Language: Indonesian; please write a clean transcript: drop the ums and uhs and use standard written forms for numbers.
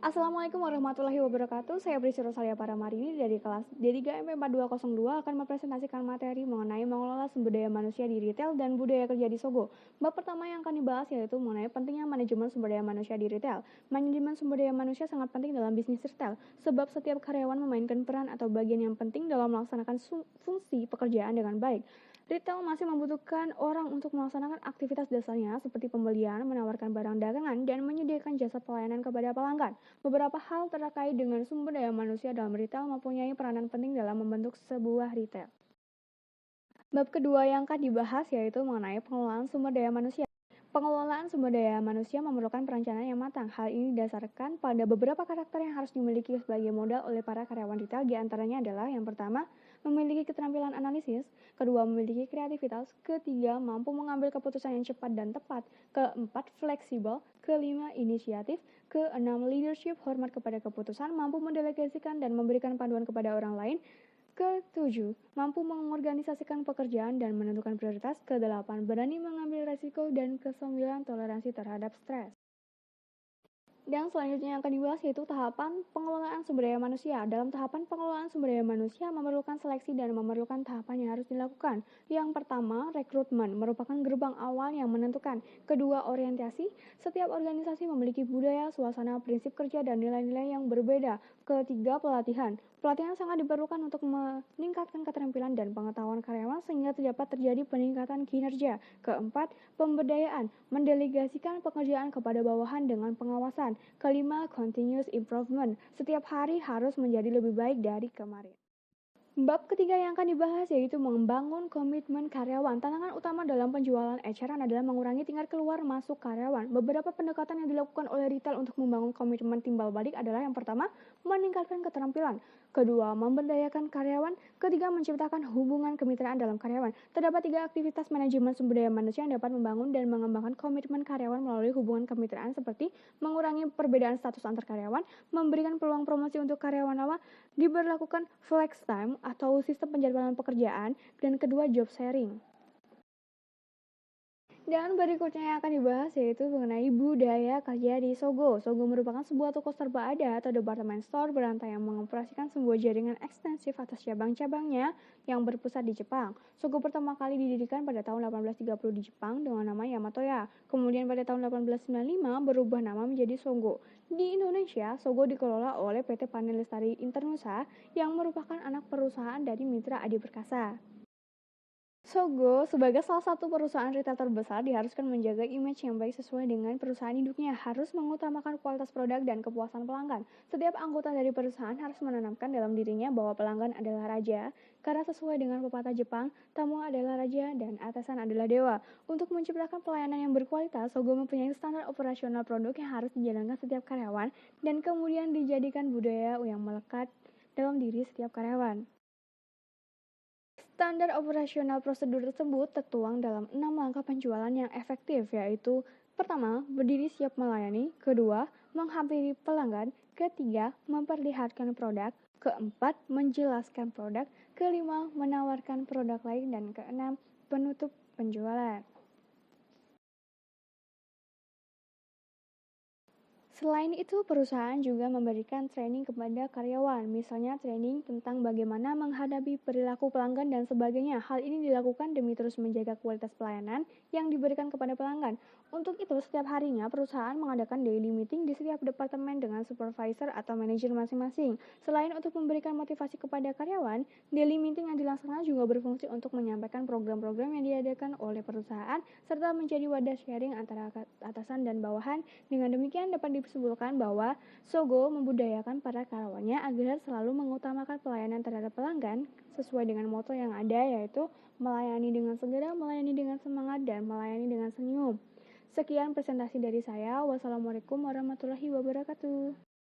Assalamualaikum warahmatullahi wabarakatuh. Saya Prisci Rosalia Paramarini dari kelas D3 MP 4202 akan mempresentasikan materi mengenai mengelola sumber daya manusia di retail dan budaya kerja di Sogo. Bab pertama yang akan dibahas yaitu mengenai pentingnya manajemen sumber daya manusia di retail. Manajemen sumber daya manusia sangat penting dalam bisnis retail, sebab setiap karyawan memainkan peran atau bagian yang penting dalam melaksanakan fungsi pekerjaan dengan baik. Retail masih membutuhkan orang untuk melaksanakan aktivitas dasarnya seperti pembelian, menawarkan barang dagangan, dan menyediakan jasa pelayanan kepada pelanggan. Beberapa hal terkait dengan sumber daya manusia dalam retail mempunyai peranan penting dalam membentuk sebuah retail. Bab kedua yang akan dibahas yaitu mengenai pengelolaan sumber daya manusia. Pengelolaan sumber daya manusia memerlukan perencanaan yang matang. Hal ini didasarkan pada beberapa karakter yang harus dimiliki sebagai modal oleh para karyawan retail. Di antaranya adalah yang pertama, memiliki keterampilan analisis, kedua, memiliki kreativitas, ketiga, mampu mengambil keputusan yang cepat dan tepat, keempat, fleksibel, kelima, inisiatif, keenam, leadership, hormat kepada keputusan, mampu mendelegasikan dan memberikan panduan kepada orang lain, ketujuh, mampu mengorganisasikan pekerjaan dan menentukan prioritas. Kedelapan, berani mengambil resiko. Dan kesembilan, toleransi terhadap stres. Dan selanjutnya yang akan dibahas yaitu tahapan pengelolaan sumber daya manusia. Dalam tahapan pengelolaan sumber daya manusia memerlukan seleksi dan memerlukan tahapan yang harus dilakukan. Yang pertama, rekrutmen merupakan gerbang awal yang menentukan. Kedua, orientasi. Setiap organisasi memiliki budaya, suasana, prinsip kerja, dan nilai-nilai yang berbeda. Ketiga, pelatihan. Pelatihan sangat diperlukan untuk meningkatkan keterampilan dan pengetahuan karyawan sehingga dapat terjadi peningkatan kinerja. Keempat, pemberdayaan. Mendelegasikan pekerjaan kepada bawahan dengan pengawasan. Kelima, continuous improvement. Setiap hari harus menjadi lebih baik dari kemarin. Bab ketiga yang akan dibahas yaitu membangun komitmen karyawan. Tantangan utama dalam penjualan eceran adalah mengurangi tingkat keluar masuk karyawan. Beberapa pendekatan yang dilakukan oleh retail untuk membangun komitmen timbal balik adalah yang pertama, meningkatkan keterampilan. Kedua, memberdayakan karyawan. Ketiga, menciptakan hubungan kemitraan dalam karyawan. Terdapat tiga aktivitas manajemen sumber daya manusia yang dapat membangun dan mengembangkan komitmen karyawan melalui hubungan kemitraan seperti mengurangi perbedaan status antar karyawan, memberikan peluang promosi untuk karyawan lama, diberlakukan flex time atau sistem penjadwalan pekerjaan, dan kedua, job sharing. Dan berikutnya yang akan dibahas yaitu mengenai budaya kerja di Sogo. Sogo merupakan sebuah toko serba ada atau department store berantai yang mengoperasikan sebuah jaringan ekstensif atas cabang-cabangnya yang berpusat di Jepang. Sogo pertama kali didirikan pada tahun 1830 di Jepang dengan nama Yamatoya. Kemudian pada tahun 1895 berubah nama menjadi Sogo. Di Indonesia, Sogo dikelola oleh PT Panen Lestari Internusa yang merupakan anak perusahaan dari Mitra Adi Perkasa. Sogo, sebagai salah satu perusahaan retail terbesar, diharuskan menjaga image yang baik sesuai dengan perusahaan induknya, harus mengutamakan kualitas produk dan kepuasan pelanggan. Setiap anggota dari perusahaan harus menanamkan dalam dirinya bahwa pelanggan adalah raja, karena sesuai dengan pepatah Jepang, tamu adalah raja dan atasan adalah dewa. Untuk menciptakan pelayanan yang berkualitas, Sogo mempunyai standar operasional produk yang harus dijalankan setiap karyawan dan kemudian dijadikan budaya yang melekat dalam diri setiap karyawan. Standar operasional prosedur tersebut tertuang dalam 6 langkah penjualan yang efektif, yaitu pertama, berdiri siap melayani, kedua, menghampiri pelanggan, ketiga, memperlihatkan produk, keempat, menjelaskan produk, kelima, menawarkan produk lain, dan keenam, penutup penjualan. Selain itu, perusahaan juga memberikan training kepada karyawan, misalnya training tentang bagaimana menghadapi perilaku pelanggan dan sebagainya. Hal ini dilakukan demi terus menjaga kualitas pelayanan yang diberikan kepada pelanggan. Untuk itu, setiap harinya perusahaan mengadakan daily meeting di setiap departemen dengan supervisor atau manajer masing-masing. Selain untuk memberikan motivasi kepada karyawan, daily meeting yang dilaksanakan juga berfungsi untuk menyampaikan program-program yang diadakan oleh perusahaan serta menjadi wadah sharing antara atasan dan bawahan. Dengan demikian dapat disimpulkan bahwa Sogo membudayakan para karyawannya agar selalu mengutamakan pelayanan terhadap pelanggan sesuai dengan moto yang ada, yaitu melayani dengan segera, melayani dengan semangat, dan melayani dengan senyum. Sekian presentasi dari saya. Wassalamualaikum warahmatullahi wabarakatuh.